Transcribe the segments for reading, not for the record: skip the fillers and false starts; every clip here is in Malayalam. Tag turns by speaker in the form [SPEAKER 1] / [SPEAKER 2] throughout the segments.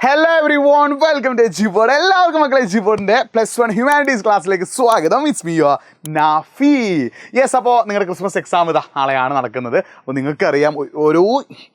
[SPEAKER 1] Hello everyone, welcome to G-Board. എല്ലാവർക്കും മക്കളെ G-Boardന്റെ +1 ഹ്യൂമാനിറ്റീസ് ക്ലാസ്സിലേക്ക് സ്വാഗതം. It's me your Nafi. Yes, അപ്പോൾ നിങ്ങളുടെ ക്രിസ്മസ് എക്സാം ഇതാ നാളെയാണ് നടക്കുന്നത്. അപ്പോൾ നിങ്ങൾക്കറിയാം ഓരോ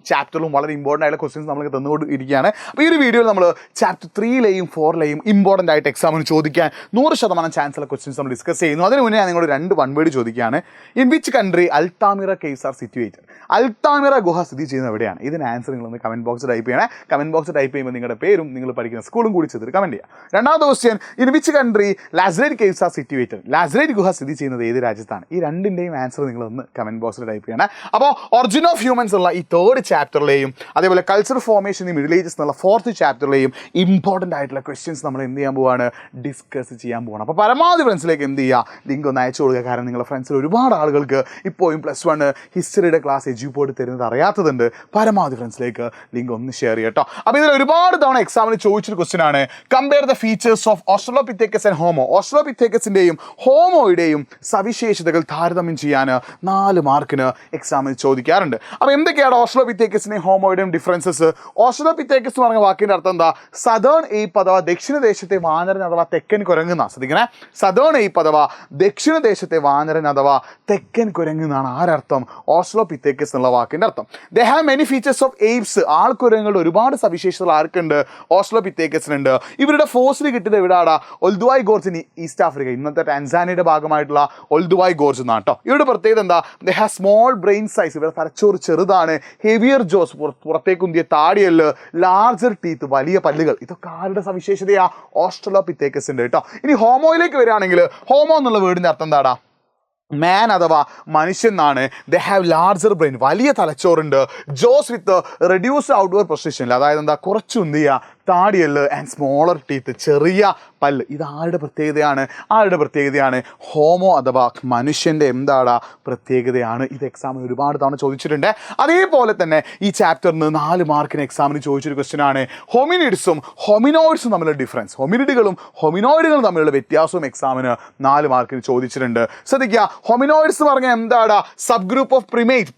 [SPEAKER 1] ചാപ്റ്ററിലും വളരെ ഇമ്പോർട്ടൻ്റ് ആയിട്ടുള്ള ക്വസ്റ്റ്യൻസ് നമുക്ക് തന്നുകൊണ്ടിരിക്കുകയാണ്. അപ്പോൾ ഈ ഒരു വീഡിയോയിൽ നമ്മൾ ചാപ്റ്റർ 3ലെയും 4ലെയും ഇമ്പോർട്ടൻ്റ് ആയിട്ട് എക്സാമിന് ചോദിക്കാൻ 100% ചാൻസുള്ള ക്വസ്റ്റ്യൻസ് നമ്മൾ ഡിസ്കസ് ചെയ്യുന്നു. അതിന് മുന്നേ ഞാൻ നിങ്ങളോട് 2 വൺ വേർഡ് ചോദിക്കുകയാണ്. In which country Altamira caves are situated? Altamira ഗുഹ സ്ഥിതി ചെയ്യുന്നത് എവിടെയാണ്? ഇതിന് ആൻസർ നിങ്ങളൊന്ന് കമൻറ്റ് ബോക്സ് ടൈപ്പ് ചെയ്യണേ. കമൻറ്റ് ബോക്സ് ടൈപ്പ് ചെയ്യുമ്പോൾ നിങ്ങളുടെ പേരും നിങ്ങൾ പഠിക്കുന്ന സ്കൂളും കൂടി ചെയ്തിട്ട് കമൻറ്റ് ചെയ്യുക. രണ്ടാമത്തെ question, in which country Lascaux caves are situated? Lascaux ഗുഹ സ്ഥിതി ചെയ്യുന്നത് ഏത് രാജ്യത്താണ്? ഈ രണ്ടിൻ്റെയും ആൻസർ നിങ്ങളൊന്ന് കമൻറ്റ് ബോക്സിൽ ടൈപ്പ് ചെയ്യണേ. അപ്പോൾ ഒറിജിൻ ഓഫ് ഹ്യൂമൻസ് ഉള്ള ഈ 3rd ചാപ്റ്ററിലെയും അതേപോലെ culture formation in middle ages എന്നുള്ള 4th ചാപ്റ്ററിലെയും ഇമ്പോർട്ടൻ്റ് ആയിട്ടുള്ള ക്വസ്റ്റ്യൻസ് നമ്മൾ എന്ത് ചെയ്യാൻ പോവാണ്? ഡിസ്കസ് ചെയ്യാൻ പോവാണ്. അപ്പോൾ പരമാവധി ഫ്രണ്ട്സിലേക്ക് എന്ത് ചെയ്യുക? ലിങ്ക് ഒന്ന് അയച്ചു കൊടുക്കുക. കാരണം നിങ്ങളുടെ ഫ്രണ്ട്സിൽ ഒരുപാട് ആളുകൾക്ക് ഇപ്പോഴും +1 ഹിസ്റ്ററിയുടെ ക്ലാസ് എജ്യൂപോർട്ട് തരുന്നത് അറിയാത്തതുണ്ട്. പരമാവധി ഫ്രണ്ട്സിലേക്ക് ലിങ്ക് ഒന്ന് ഷെയർ ചെയ്യട്ടോ. അപ്പോൾ ഇതിൽ ഒരുപാട് തവണ എക്സാമിന് ചോദിച്ചൊരു ക്വസ്റ്റ്യൻ ആണ്, compare the features of Australopithecus and Homo. ഓസ്ട്രലോപിത്തേക്കസിൻ്റെയും ഹോമോയുടെയും സവിശേഷതകൾ താരതമ്യം ചെയ്യാൻ 4 മാർക്കിന് എക്സാമിന് ചോദിക്കാറുണ്ട്. അപ്പോൾ എന്തൊക്കെയാണ് ഓസ്ട്രലോപിത്തേക്കസിൻ്റെയും ഹോമോയുടെയും ഡിഫറൻസസ്? ഓസ്ട്രലോപിത്തേക്കസ് എന്ന് പറഞ്ഞ വാക്കിൻ്റെ അർത്ഥം എന്താ? സദേൺ എയ്പ്പ് അഥവാ ദക്ഷിണദേശത്തെ വാനരൻ അഥവാ തെക്കൻ കുരങ്ങുന്ന. ശ്രദ്ധിക്കണേ, സദേൺ എയ്പ്പ് അഥവാ ദക്ഷിണദേശത്തെ വാനരൻ അഥവാ തെക്കൻ കുരങ്ങുന്നാണ് ആരർത്ഥം? ഓസ്ട്രലോപിത്തേക്കസ് എന്നുള്ള വാക്കിൻ്റെ അർത്ഥം. They have many features of apes. ആൾക്കുരങ്ങളുടെ ഒരുപാട് സവിശേഷതകൾ ആർക്കുണ്ട്? ഓസ്ട്രലോപിത്തേക്കസിനുണ്ട്. ഇവരുടെ ഫോസിൽ കിട്ടിയത് എവിടെയാടാ? Olduvai Gorge in East Africa, ഇന്നത്തെ ടാൻസാനിയയുടെ ഭാഗമായിട്ടുള്ള ഒൽദുവായ് ഗോർജ് എന്നാണ് കേട്ടോ. ഇവരുടെ പ്രത്യേകത എന്താ? They have small brain size. ഇവരുടെ തലച്ചോറ് ചെറുതാണ്. ഹെവിയർ ജോസ്, പുറത്തേക്കുന്തിയ താടിയല്, ലാർജർ ടീത്ത്, വലിയ പല്ലുകൾ. ഇതൊക്കെ ആരുടെ സവിശേഷതയാ? ഓസ്ട്രലോപിത്തേക്കസിൻ്റെ കേട്ടോ. ഇനി ഹോമോയിലേക്ക് വരികയാണെങ്കിൽ ഹോമോ എന്നുള്ള വേർഡിൻ്റെ അർത്ഥം എന്താടാ? മാൻ അഥവാ മനുഷ്യൻ എന്നാണ്. ദേ ഹാവ് ലാർജർ ബ്രെയിൻ, വലിയ തലച്ചോറുണ്ട്. ജോസ് വിത്ത് റെഡ്യൂസ്ഡ് ഔട്ട്വേർഡ് പൊസിഷനിൽ, അതായത് എന്താ, കുറച്ച് ഉന്തിയ താടിയല് ആൻഡ് സ്മോളർ ടീത്ത്, ചെറിയ പല്ല്. ഇത് ആരുടെ പ്രത്യേകതയാണ്? ആരുടെ പ്രത്യേകതയാണ്? ഹോമോ അഥവാ മനുഷ്യൻ്റെ എന്താടാ പ്രത്യേകതയാണ്. ഇത് എക്സാമിന് ഒരുപാട് തവണ ചോദിച്ചിട്ടുണ്ട്. അതേപോലെ തന്നെ ഈ ചാപ്റ്ററിന് 4 മാർക്കിന് എക്സാമിന് ചോദിച്ചൊരു ക്വസ്റ്റ്യൻ ആണ്, ഹൊമിനിഡ്സും ഹൊമിനോയിഡ്സും തമ്മിലുള്ള ഡിഫറൻസ്. ഹൊമിനിഡുകളും ഹൊമിനോയിഡുകളും തമ്മിലുള്ള വ്യത്യാസവും എക്സാമിന് 4 മാർക്കിന് ചോദിച്ചിട്ടുണ്ട്. ശ്രദ്ധിക്കുക, ഹൊമിനോയിഡ്സ് പറഞ്ഞാൽ എന്താടാ? സബ് ഗ്രൂപ്പ് ഓഫ്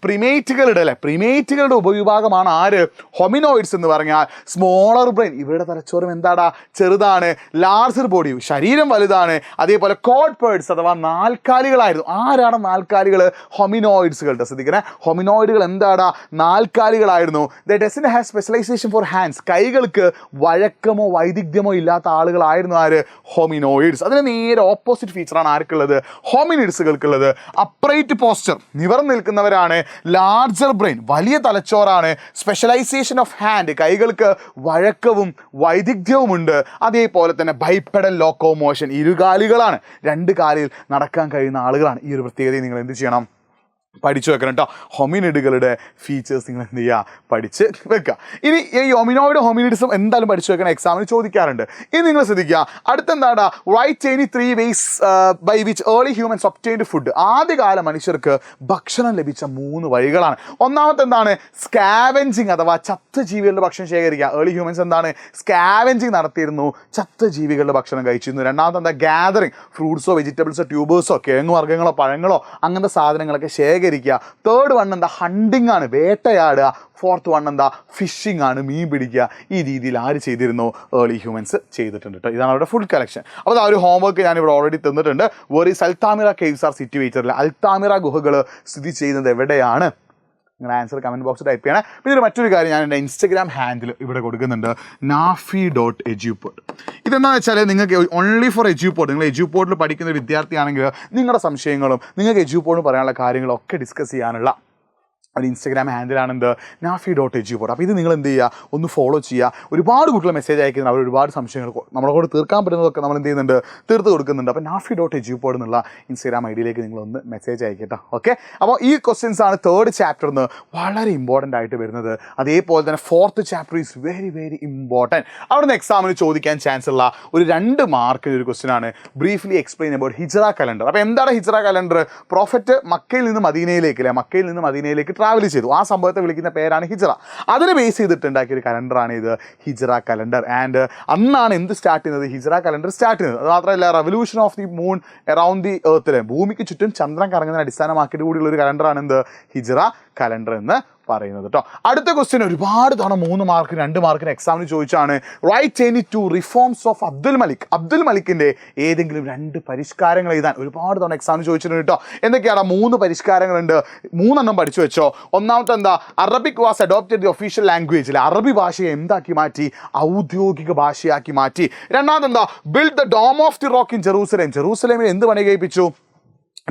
[SPEAKER 1] പ്രിമേറ്റുകളുടെ അല്ലെ, പ്രിമേറ്റുകളുടെ ഉപവിഭാഗമാണ് ആര്? ഹൊമിനോയിഡ്സ് എന്ന് പറഞ്ഞാൽ. സ്മോളർ ബ്രെയിൻ, ഇവരുടെ തലച്ചോറും എന്താടാ? ചെറുതാണ്. ലാർജർ ബോഡി, ശരീരം വലുതാണ്. അതേപോലെ കോഡ് പേർഡ്സ് അഥവാ നാൽക്കാലികളായിരുന്നു. ആരാണ് നാൽക്കാലികൾ? ഹൊമിനോയിഡ്സുകൾ. ശ്രദ്ധിക്കണേ, ഹൊമിനോയിഡുകൾ എന്താടാ? നാൽക്കാലികളായിരുന്നു. They doesn't have specialisation for hands. കൈകൾക്ക് വഴക്കമോ വൈദഗ്ധ്യമോ ഇല്ലാത്ത ആളുകളായിരുന്നു ആര്? ഹൊമിനോയിഡ്സ്. അതിന് നേരെ ഓപ്പോസിറ്റ് ഫീച്ചറാണ് ആർക്കുള്ളത്? ഹോമിനിഡ്സുകൾക്കുള്ളത്. അപ്രൈറ്റ് പോസ്ചർ, നിവർന്ന് നിൽക്കുന്നവരാണ്. ലാർജർ ബ്രെയിൻ, വലിയ തലച്ചോറാണ്. സ്പെഷ്യലൈസേഷൻ ഓഫ് ഹാൻഡ്, കൈകൾക്ക് വഴക്കവും വൈദഗ്ധ്യവുമുണ്ട്. അതേപോലെ തന്നെ ബൈപ്പെഡൽ ലോക്കോമോഷൻ, ഇരുകാലികളാണ്. 2 കാലിൽ നടക്കാൻ കഴിയുന്ന ആളുകളാണ്. ഈ ഒരു പ്രത്യേകതയെ നിങ്ങൾ എന്ത് ചെയ്യണം? പഠിച്ചു വെക്കണം കേട്ടോ. ഹൊമിനിഡുകളുടെ ഫീച്ചേഴ്സ് നിങ്ങൾ എന്ത് ചെയ്യുക? പഠിച്ച് വെക്കുക. ഇനി ഈ ഹൊമിനിഡ്സും എന്തായാലും പഠിച്ചു വെക്കണം, എക്സാമിന് ചോദിക്കാറുണ്ട്. ഇനി നിങ്ങൾ ശ്രദ്ധിക്കുക, അടുത്തെന്താടാ? Write any 3 ways by which early humans obtained food. ആദ്യകാല മനുഷ്യർക്ക് ഭക്ഷണം ലഭിച്ച 3 വഴികളാണ്. ഒന്നാമത്തെ എന്താണ്? സ്കാവെഞ്ചിങ് അഥവാ ചത്ത ജീവികളുടെ ഭക്ഷണം ശേഖരിക്കുക. ഏർലി ഹ്യൂമൻസ് എന്താണ്? സ്കാവെഞ്ചിങ് നടത്തിയിരുന്നു, ചത്ത ജീവികളുടെ ഭക്ഷണം കഴിച്ചിരുന്നു. രണ്ടാമത്തെ എന്താ? ഗ്യാതറിങ്, ഫ്രൂട്ട്സോ വെജിറ്റബിൾസോ ട്യൂബേഴ്സോ കിഴങ്ങ് വർഗ്ഗങ്ങളോ പഴങ്ങളോ അങ്ങനത്തെ സാധനങ്ങളൊക്കെ ശേഖരിക്കുക. 3rd വൺ എന്താ? ഹണ്ടിങ് ആണ്, വേട്ടയാടുക. 4th വൺ എന്താ? ഫിഷിംഗ് ആണ്, മീൻ പിടിക്കുക. ഈ രീതിയിൽ ആര് ചെയ്തിരുന്നു? ഏർലി ഹ്യൂമൻസ് ചെയ്തിട്ടുണ്ട് കേട്ടോ. ഇതാണ് അവരുടെ ഫുൾ കളക്ഷൻ. അപ്പോൾ ആ ഒരു ഹോംവർക്ക് ഞാനിവിടെ ഓൾറെഡി തന്നിട്ടുണ്ട്. Where is Altamira caves are situated? Altamira ഗുഹകൾ സ്ഥിതി ചെയ്യുന്നത് എവിടെയാണ്? നിങ്ങൾ ആൻസർ കമൻറ്റ് ബോക്സ് ടൈപ്പ് ചെയ്യണം. പിന്നെ മറ്റൊരു കാര്യം, ഞാൻ എൻ്റെ ഇൻസ്റ്റഗ്രാം ഹാൻഡിൽ ഇവിടെ കൊടുക്കുന്നുണ്ട്, nafi.edupod. ഇതെന്താണെന്ന് വെച്ചാൽ നിങ്ങൾക്ക് ഓൺലി ഫോർ എജ്യൂപോഡ്, നിങ്ങൾ എജ്യൂപോഡിൽ പഠിക്കുന്ന ഒരു വിദ്യാർത്ഥിയാണെങ്കിൽ നിങ്ങളുടെ സംശയങ്ങളും നിങ്ങൾക്ക് എജ്യൂപോഡിന് പറയാനുള്ള കാര്യങ്ങളൊക്കെ ഡിസ്കസ് ചെയ്യാനുള്ള ഒരു ഇൻസ്റ്റഗ്രാം ഹാൻഡിലാണെന്ത്? nafi.edupod. അപ്പോൾ ഇത് നിങ്ങൾ എന്ത് ചെയ്യുക? ഒന്ന് ഫോളോ ചെയ്യുക. ഒരുപാട് കുട്ടികൾ മെസ്സേജ് അയക്കുന്നത്, അവർ ഒരുപാട് സംശയങ്ങൾ നമ്മളെ കൂടെ തീർക്കാൻ പറ്റുന്നതൊക്കെ നമ്മൾ എന്ത് ചെയ്യുന്നുണ്ട്? തീർത്ത് കൊടുക്കുന്നുണ്ട്. അപ്പോൾ nafi.edupod എന്നുള്ള ഇൻസ്റ്റഗ്രാം ഐഡിയിലേക്ക് നിങ്ങളൊന്ന് മെസ്സേജ് അയക്കട്ടോ. ഓക്കെ, അപ്പോൾ ഈ ക്വസ്റ്റ്യൻസ് ആണ് 3rd ചാപ്റ്ററിന് വളരെ ഇമ്പോർട്ടൻ്റ് ആയിട്ട് വരുന്നത്. അതേപോലെ തന്നെ 4th chapter is very very important. അവിടെ നിന്ന് എക്സാമിന് ചോദിക്കാൻ ചാൻസ് ഉള്ള ഒരു 2 മാർക്കിന് ഒരു ക്വസ്റ്റ്യൻ ആണ്, ബ്രീഫ്ലി എക്സ്പ്ലെയിൻ അബൌട്ട് ഹിജ്റ കലണ്ടർ. അപ്പോൾ എന്താണ് ഹിജ്റ കലണ്ടർ? പ്രോഫറ്റ് മക്കയിൽ നിന്ന് മദീനയിലേക്ക് ട്രാവൽ ചെയ്തു. ആ സംഭവത്തെ വിളിക്കുന്ന പേരാണ് ഹിജ്റ. അതിനെ ബേസ് ചെയ്തിട്ടുണ്ടാക്കിയ ഒരു കലണ്ടറാണ് ഇത്, ഹിജ്റ കലണ്ടർ. ആൻഡ് അന്നാണ് എന്ത് സ്റ്റാർട്ട് ചെയ്യുന്നത്? ഹിജ്റ കലണ്ടർ സ്റ്റാർട്ട് ചെയ്യുന്നത്. അത് മാത്രമല്ല, revolution of the moon around the എർത്തിലെ, ഭൂമിക്ക് ചുറ്റും ചന്ദ്രൻ കറങ്ങുന്നതിനെ അടിസ്ഥാനമാക്കിയിട്ട് കൂടിയുള്ള ഒരു കലണ്ടറാണ് എന്ത്? ഹിജ്റ കലണ്ടർ എന്ന് പറയുന്നത് കേട്ടോ. അടുത്ത ക്വസ്റ്റ്യൻ ഒരുപാട് തവണ 3 മാർക്ക് 2 മാർക്കിന് എക്സാമിന് ചോദിച്ചാണ്. Write any 2 reforms of Abdul Malik. Abdul മലിക്കിന്റെ ഏതെങ്കിലും 2 പരിഷ്കാരങ്ങൾ എഴുതാൻ ഒരുപാട് തവണ എക്സാമിന് ചോദിച്ചിട്ടുണ്ട് കേട്ടോ. എന്തൊക്കെയാണ് 3 പരിഷ്കാരങ്ങളുണ്ട്, 3 പഠിച്ചു വെച്ചോ. ഒന്നാമത്തെ എന്താ, Arabic was adopted the official ലാംഗ്വേജിൽ, അറബി ഭാഷയെ എന്താക്കി മാറ്റി, ഔദ്യോഗിക ഭാഷയാക്കി മാറ്റി. രണ്ടാമത് എന്താ, build the Dome of the Rock in Jerusalem, ജെറൂസലേമിൽ എന്ത് പണി കഴിപ്പിച്ചു,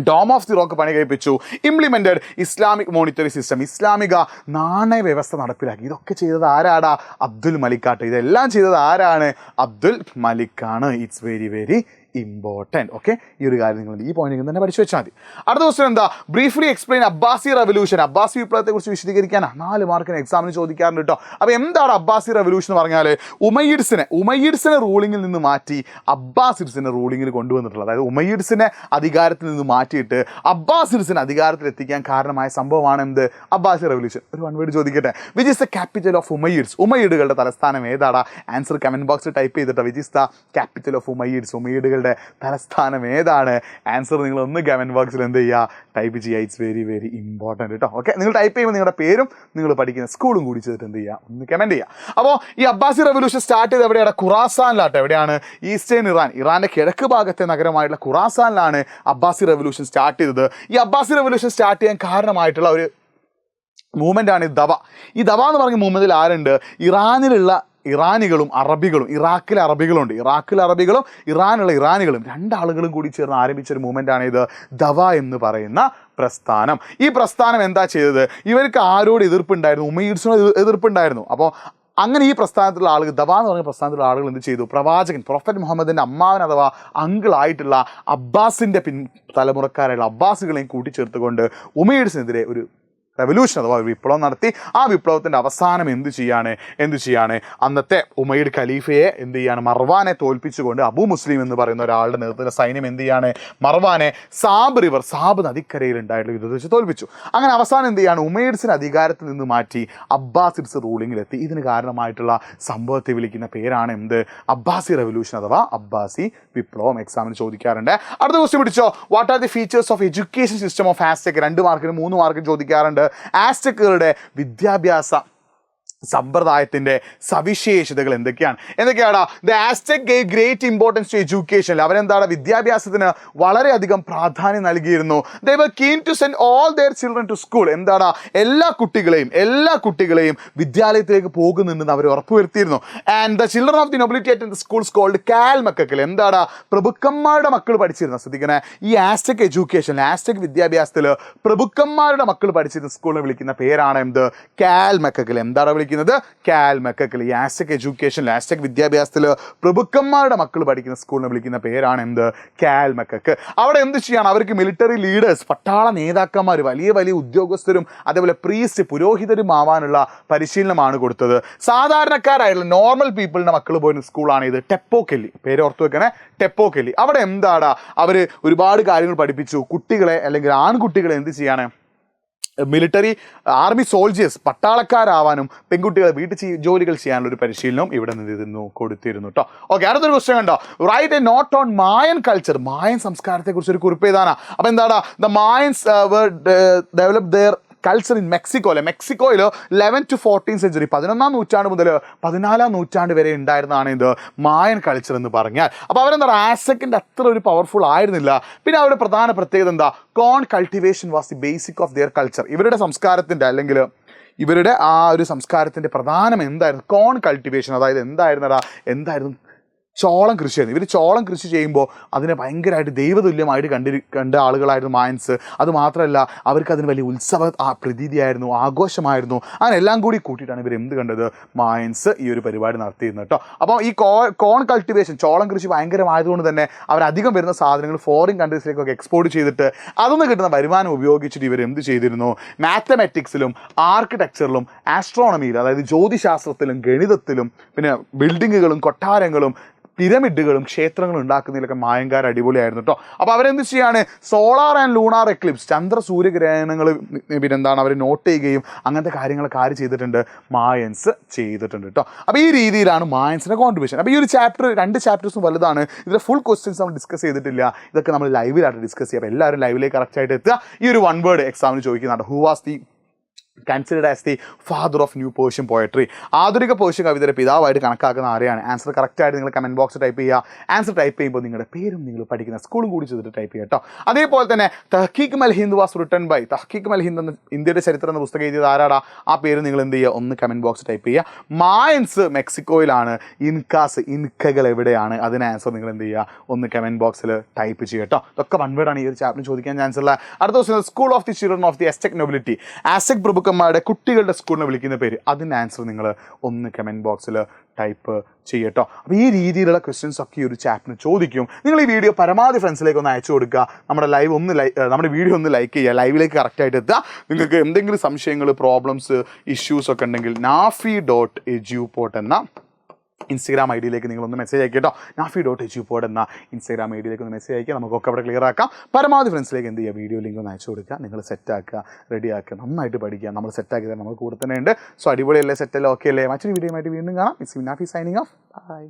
[SPEAKER 1] ഡോം ഓഫ് ദി റോക്ക് പണി കഴിപ്പിച്ചു. ഇംപ്ലിമെന്റഡ് ഇസ്ലാമിക് മോണിറ്ററി സിസ്റ്റം, ഇസ്ലാമിക നാണയ വ്യവസ്ഥ നടപ്പിലാക്കി. ഇതൊക്കെ ചെയ്തത് ആരാടാ, അബ്ദുൽ മലിക്കാട്ട്. ഇതെല്ലാം ചെയ്തത് ആരാണ്, അബ്ദുൽ മലിക്കാണ്. It's very very important. Okay, ഈ ഒരു കാര്യം നിങ്ങൾ ഈ പോയിന്റ് തന്നെ പഠിച്ചു വെച്ചാൽ മതി. അടുത്ത ക്വസ്റ്റൻ എന്താ, ബ്രീഫ്ലി എക്സ്പ്ലെയിൻ അബ്ബാസി റെവല്യൂഷൻ. അബ്ബാസി വിപ്ലവത്തെ കുറിച്ച് വിശദീകരിക്കാനാണ് 4 മാർക്കിന് എക്സാമിന് ചോദിക്കാറുണ്ട് കേട്ടോ. അപ്പോൾ എന്താണ് അബ്ബാസി റെവല്യൂഷൻ എന്ന് പറഞ്ഞാൽ, ഉമയ്യിഡ്സിനെ റൂളിങ്ങിൽ നിന്ന് മാറ്റി അബ്ബാസിഡ്സിനെ റൂളിങ്ങിൽ കൊണ്ടുവന്നിട്ടുള്ളത്. അതായത് ഉമയ്യിഡ്സിനെ അധികാരത്തിൽ നിന്ന് മാറ്റിയിട്ട് അബ്ബാസിഡ്സിനെ അധികാരത്തിൽ എത്തിക്കാൻ കാരണമായ സംഭവമാണ് എന്ത്, അബ്ബാസി റെവല്യൂഷൻ. ഒരു 1 വേർഡ് ചോദിക്കട്ടെ, which is the capital of Umayyads. ഉമയ്യിഡുകളുടെ തലസ്ഥാനം ഏതാടാ? ആൻസർ കമന്റ് ബോക്സിൽ ടൈപ്പ് ചെയ്തിട്ട് which is the capital of Umayyads. ഉമയ്യിഡുകളുടെ തലസ്ഥാനം ഏതാണ്? ആൻസർ നിങ്ങൾ ഒന്ന് കമന്റ് ബോക്സിൽ എന്ത് ചെയ്യുക, ടൈപ്പ് ചെയ്യുക. ഇറ്റ്സ് വെരി വെരി ഇമ്പോർട്ടൻറ്റ് കേട്ടോ. ഓക്കെ, നിങ്ങൾ ടൈപ്പ് ചെയ്യുമ്പോൾ നിങ്ങളുടെ പേരും നിങ്ങൾ പഠിക്കുന്ന സ്കൂളും കൂടി ചെയ്തിട്ട് എന്ത് ചെയ്യുക, ഒന്ന് കമന്റ് ചെയ്യുക. അപ്പോൾ ഈ അബ്ബാസി റെവല്യൂഷൻ സ്റ്റാർട്ട് ചെയ്ത് എവിടെയാണ്? ഖുറാസാനിലാട്ടോ. എവിടെയാണ്? ഈസ്റ്റേൺ ഇറാന്റെ കിഴക്ക് ഭാഗത്തെ നഗരമായിട്ടുള്ള ഖുറാസാനിലാണ് അബ്ബാസി റെവല്യൂഷൻ സ്റ്റാർട്ട് ചെയ്തത്. ഈ അബ്ബാസി റെവല്യൂഷൻ സ്റ്റാർട്ട് ചെയ്യാൻ കാരണമായിട്ടുള്ള ഒരു മൂവ്മെൻ്റാണ് ദവ. ഈ ദവ എന്ന് പറഞ്ഞ മൂവ്മെൻറ്റിൽ ആരുണ്ട്? ഇറാനികളും അറബികളും. ഇറാഖിലെ അറബികളുണ്ട്, ഇറാഖിലെ അറബികളും ഇറാനുള്ള ഇറാനികളും, 2 ആളുകളും കൂടി ചേർന്ന് ആരംഭിച്ച ഒരു മൂവ്മെൻ്റാണ് ഇത് ദവ എന്ന് പറയുന്ന പ്രസ്ഥാനം. ഈ പ്രസ്ഥാനം എന്താ ചെയ്തത്? ഇവർക്ക് ആരോട് എതിർപ്പുണ്ടായിരുന്നു? ഉമയ്യിഡ്സിനോട് എതിർപ്പുണ്ടായിരുന്നു. അപ്പോൾ അങ്ങനെ ഈ പ്രസ്ഥാനത്തിലുള്ള ആളുകൾ, ദവ എന്ന് പറഞ്ഞ പ്രസ്ഥാനത്തിലുള്ള ആളുകൾ എന്ത് ചെയ്തു? പ്രവാചകൻ പ്രൊഫറ്റ് മുഹമ്മദിൻ്റെ അമ്മാവൻ അഥവാ അങ്കിളായിട്ടുള്ള അബ്ബാസിൻ്റെ തലമുറക്കാരായുള്ള അബ്ബാസുകളെയും കൂട്ടിച്ചേർത്തുകൊണ്ട് ഉമയ്യിഡ്സിനെതിരെ ഒരു റെവല്യൂഷൻ അഥവാ വിപ്ലവം നടത്തി. ആ വിപ്ലവത്തിൻ്റെ അവസാനം എന്ത് ചെയ്യാണ് അന്നത്തെ ഉമയ്യഡ് ഖലീഫയെ എന്ത് ചെയ്യാണ്, മർവാനെ തോൽപ്പിച്ചുകൊണ്ട് അബൂ മുസ്ലിം എന്ന് പറയുന്ന ഒരാളുടെ നേതൃത്വത്തിലെ സൈന്യം എന്ത് ചെയ്യാണ്, മർവാനെ സാബ് നദിക്കരയിൽ ഉണ്ടായിട്ടുള്ള യുദ്ധത്തിൽ വെച്ച് തോൽപ്പിച്ചു. അങ്ങനെ അവസാനം എന്ത് ചെയ്യാണ്, ഉമയ്യഡ്സിന് അധികാരത്തിൽ നിന്ന് മാറ്റി അബ്ബാസിഡ്സ് റൂളിങ്ങിലെത്തി. ഇതിന് കാരണമായിട്ടുള്ള സംഭവത്തെ വിളിക്കുന്ന പേരാണ് എന്ത്, അബ്ബാസി റെവല്യൂഷൻ അഥവാ അബ്ബാസി വിപ്ലവം. എക്സാമിന് ചോദിക്കാറുണ്ട്. അടുത്ത ക്വസ്റ്റ്യൻ പിടിച്ചോ, what are the features of education system of Aztec. 2 മാർക്കിന് 3 മാർക്കിന് ചോദിക്കാറുണ്ട്. ആസ്ടെക്കുകളുടെ വിദ്യാഭ്യാസ സമ്പ്രദായത്തിൻ്റെ സവിശേഷതകൾ എന്തൊക്കെയാണ്? The Aztec gave great importance to education. അവരെന്താണ്, വിദ്യാഭ്യാസത്തിന് വളരെയധികം പ്രാധാന്യം നൽകിയിരുന്നു. They were keen to send all their children to school. എന്താണ്, എല്ലാ കുട്ടികളെയും വിദ്യാലയത്തിലേക്ക് പോകുന്നുണ്ടെന്ന് അവർ ഉറപ്പുവരുത്തിയിരുന്നു. And the children of the nobility at the schools called കാൽ മക്കക്കിൽ. എന്താണ്, പ്രഭുക്കന്മാരുടെ മക്കൾ പഠിച്ചിരുന്ന. ശ്രദ്ധിക്കണേ, ഈ ആസ്ടെക് എഡ്യൂക്കേഷൻ, ആസ്ടെക് വിദ്യാഭ്യാസത്തിൽ പ്രഭുക്കന്മാരുടെ മക്കൾ പഠിച്ചിരുന്ന സ്കൂളിനെ വിളിക്കുന്ന പേരാണ് എന്ത്, കാൽ മക്കക്കിൽ. എന്താണ് വിളിക്കുന്നത്, കാൽ മക്കക്കിൽ. ഈ ആസ്ടെക് എഡ്യൂക്കേഷൻ, ആസ്ടെക് വിദ്യാഭ്യാസത്തിൽ പ്രഭുക്കന്മാരുടെ മക്കൾ പഠിക്കുന്ന സ്കൂളിനെ വിളിക്കുന്ന പേരാണ് എന്ത്, കാൽ മക്കക്ക്. അവിടെ എന്ത് ചെയ്യാണ്, അവർക്ക് മിലിറ്ററി ലീഡേഴ്സ്, പട്ടാള നേതാക്കന്മാർ, വലിയ വലിയ ഉദ്യോഗസ്ഥരും അതേപോലെ പ്രീസ്റ്റ് പുരോഹിതരും ആവാനുള്ള പരിശീലനമാണ് കൊടുത്തത്. സാധാരണക്കാരായിട്ടുള്ള നോർമൽ പീപ്പിളിൻ്റെ മക്കൾ പോയിരുന്ന സ്കൂളാണ് ഇത്, ടെപ്പോ കെല്ലി. പേര് ഓർത്ത് വെക്കണേ, ടെപ്പോ കെല്ലി. അവിടെ എന്താണ്, അവർ ഒരുപാട് കാര്യങ്ങൾ പഠിപ്പിച്ചു. കുട്ടികളെ അല്ലെങ്കിൽ ആൺകുട്ടികളെ എന്ത് ചെയ്യാണ്, മിലിറ്ററി ആർമി സോൾജേഴ്സ്, പട്ടാളക്കാരാവാനും പെൺകുട്ടികളെ വീട്ടിൽ ജോലികൾ ചെയ്യാനുള്ള ഒരു പരിശീലനവും ഇവിടെ നിന്ന് കൊടുത്തിരുന്നു കേട്ടോ. ഓക്കെ, അടുത്തൊരു ക്വസ്റ്റ്യൻ കണ്ടോ, write a note on Mayan culture. Mayan സംസ്കാരത്തെക്കുറിച്ച് ഒരു കുറിപ്പ് എഴുതാനാ. അപ്പോൾ എന്താണ്, the Mayans were develop their culture in മെക്സിക്കോയിൽ 11 to 14 സെഞ്ചുറി, 11-ാം നൂറ്റാണ്ട് മുതൽ 14-ാം നൂറ്റാണ്ട് വരെ ഉണ്ടായിരുന്നതാണ് ഇത് മായൻ കൾച്ചർ എന്ന് പറഞ്ഞാൽ. അപ്പോൾ അവരെന്താ, ആസ്ടെക്കിൻ്റെ അത്ര ഒരു പവർഫുൾ ആയിരുന്നില്ല. പിന്നെ അവരുടെ പ്രധാന പ്രത്യേകത എന്താ, corn cultivation was the basic of their culture. ഇവരുടെ സംസ്കാരത്തിൻ്റെ അല്ലെങ്കിൽ ഇവരുടെ ആ ഒരു സംസ്കാരത്തിൻ്റെ പ്രധാനം എന്തായിരുന്നു, കോൺ കൾട്ടിവേഷൻ. അതായത് എന്തായിരുന്നു ചോളം കൃഷിയായിരുന്നു. ഇവർ ചോളം കൃഷി ചെയ്യുമ്പോൾ അതിനെ ഭയങ്കരമായിട്ട് ദൈവതുല്യമായിട്ട് കണ്ട ആളുകളായിരുന്നു മായൻസ്. അതുമാത്രമല്ല അവർക്ക് അതിന് വലിയ ഉത്സവ പ്രതീതിയായിരുന്നു, ആഘോഷമായിരുന്നു. അങ്ങനെ എല്ലാം കൂടി കൂട്ടിയിട്ടാണ് ഇവർ എന്ത് കണ്ടത്, മായൻസ് ഈ ഒരു പരിപാടി നടത്തിയിരുന്നത് കേട്ടോ. അപ്പോൾ ഈ കോൺ കൾട്ടിവേഷൻ, ചോളം കൃഷി ഭയങ്കരമായതുകൊണ്ട് തന്നെ അവരധികം വരുന്ന സാധനങ്ങൾ ഫോറിൻ കൺട്രീസിലേക്കൊക്കെ എക്സ്പോർട്ട് ചെയ്തിട്ട് അതൊന്ന് കിട്ടുന്ന വരുമാനം ഉപയോഗിച്ചിട്ട് ഇവർ എന്ത് ചെയ്തിരുന്നു, മാത്തമാറ്റിക്സിലും ആർക്കിടെക്ചറിലും ആസ്ട്രോണമിയിലും, അതായത് ജ്യോതിശാസ്ത്രത്തിലും ഗണിതത്തിലും പിന്നെ ബിൽഡിങ്ങുകളും കൊട്ടാരങ്ങളും പിരമിഡുകളും ക്ഷേത്രങ്ങളും ഉണ്ടാക്കുന്നതിലൊക്കെ മായൻകാർ അടിപൊളിയായിരുന്നു കേട്ടോ. അപ്പോൾ അവരെന്ത് ചെയ്യാണ്, സോളാർ ആൻഡ് ലൂണാർ എക്ലിപ്സ്, ചന്ദ്ര സൂര്യഗ്രഹണങ്ങൾ പിന്നെന്താണ് അവർ നോട്ട് ചെയ്യുകയും അങ്ങനത്തെ കാര്യങ്ങളൊക്കെ ആര് ചെയ്തിട്ടുണ്ട്, മായൻസ് ചെയ്തിട്ടുണ്ട് കേട്ടോ. അപ്പോൾ ഈ രീതിയിലാണ് മായൻസിൻ്റെ കോൺട്രിബ്യൂഷൻ. അപ്പോൾ ഈ ഒരു ചാപ്റ്റർ 2 ചാപ്റ്റേഴ്സും വലുതാണ്. ഇതിലെ ഫുൾ ക്വസ്റ്റ്യൻസ് നമ്മൾ ഡിസ്കസ് ചെയ്തിട്ടില്ല. ഇതൊക്കെ നമ്മൾ ലൈവിലായിട്ട് ഡിസ്കസ് ചെയ്യുക. അപ്പോൾ എല്ലാവരും ലൈവിലേക്ക് കറക്റ്റായിട്ട് എത്തുക. ഈ ഒരു 1 വേർഡ് എക്സാമിന് ചോദിക്കുന്നുണ്ട്, who was the considered as the father of new Persian poetry. ആധുനിക പേർഷ്യൻ കവിതയുടെ പിതാവായിട്ട് കണക്കാക്കുന്ന ആരെയാണ്? ആൻസർ കറക്റ്റായിട്ട് നിങ്ങൾ കമൻറ്റ് ബോക്സ് ടൈപ്പ് ചെയ്യുക. ആൻസർ ടൈപ്പ് ചെയ്യുമ്പോൾ നിങ്ങളുടെ പേരും നിങ്ങൾ പഠിക്കുന്ന സ്കൂളും കൂടി ചെയ്തിട്ട് ടൈപ്പ് ചെയ്യുക കേട്ടോ. അതേപോലെ തന്നെ തഹ്കീഖ് മൽ ഹിന്ദ് വാസ് റിട്ടൺ ബൈ, തഹ്കീഖ് മൽ ഹിന്ദ് എന്ന ഇന്ത്യയുടെ ചരിത്രം എന്ന പുസ്തകം എഴുതിയത് ആരാടാ? ആ പേര് നിങ്ങൾ എന്ത് ചെയ്യുക? ഒന്ന് കമൻറ്റ് ബോക്സ് ടൈപ്പ് ചെയ്യുക. മായൻസ് മെക്സിക്കോയിലാണ്. ഇൻകകൾ എവിടെയാണ്? അതിന് ആൻസർ നിങ്ങൾ എന്ത് ചെയ്യുക? ഒന്ന് കമൻറ്റ് ബോക്സിൽ ടൈപ്പ് ചെയ്യുക കേട്ടോ. ഇതൊക്കെ വൺ വേർഡാണ് ഈ ഒരു ചാപ്റ്റർ ചോദിക്കാൻ ചാൻസ് ഉള്ള. അടുത്ത ദിവസം school of the children of the Aztec nobility, Aztec പ്രഭുക്കന്മാരുടെ കുട്ടികളുടെ സ്കൂളിനെ വിളിക്കുന്ന പേര്, അതിൻ്റെ ആൻസർ നിങ്ങൾ ഒന്ന് കമൻറ്റ് ബോക്സിൽ ടൈപ്പ് ചെയ്യട്ടോ. അപ്പോൾ ഈ രീതിയിലുള്ള ക്വസ്റ്റ്യൻസ് ഒക്കെ ഈ ഒരു ചാപ്റ്ററിന് ചോദിക്കും. നിങ്ങൾ ഈ വീഡിയോ പരമാവധി ഫ്രണ്ട്സിലേക്ക് ഒന്ന് അയച്ചു കൊടുക്കുക. നമ്മുടെ വീഡിയോ ഒന്ന് ലൈക്ക് ചെയ്യുക. ലൈവിലേക്ക് കറക്റ്റായിട്ട് എത്തുക. നിങ്ങൾക്ക് എന്തെങ്കിലും സംശയങ്ങൾ, പ്രോബ്ലംസ്, ഇഷ്യൂസ് ഒക്കെ ഉണ്ടെങ്കിൽ nafi.eduport എന്ന ഇൻസ്റ്റാഗ്രാം ഐ ഡിയിലേക്ക് നിങ്ങളൊന്ന് മെസ്സേജ് അയക്കുക കേട്ടോ. nafi.eduport എന്ന ഇൻസ്റ്റാഗ്രാം ഐ ഡിയിലേക്ക് ഒന്ന് മെസ്സേജ് അയക്കുക. നമുക്കൊക്കെ അവിടെ ക്ലിയർ ആക്കാം. പരമാവധി ഫ്രണ്ട്സിലേക്ക് എന്ത് ചെയ്യുക? വീഡിയോ ലിങ്ക് ഒന്ന് അയച്ചു കൊടുക്കുക. നിങ്ങൾ സെറ്റാക്കുക, റെഡിയാക്കുക, നന്നായിട്ട് പഠിക്കുക. നമ്മൾ സെറ്റാക്കി തരാം, നമ്മൾ കൂടെ തന്നെ ഉണ്ട്. സോ അടിപൊളിയല്ലേ? സെറ്റല്ലേ? ഓക്കെ അല്ലേ? മറ്റൊരു വീഡിയോ ആയിട്ട് വീണ്ടും കാണാം. It's Nafi signing off. By.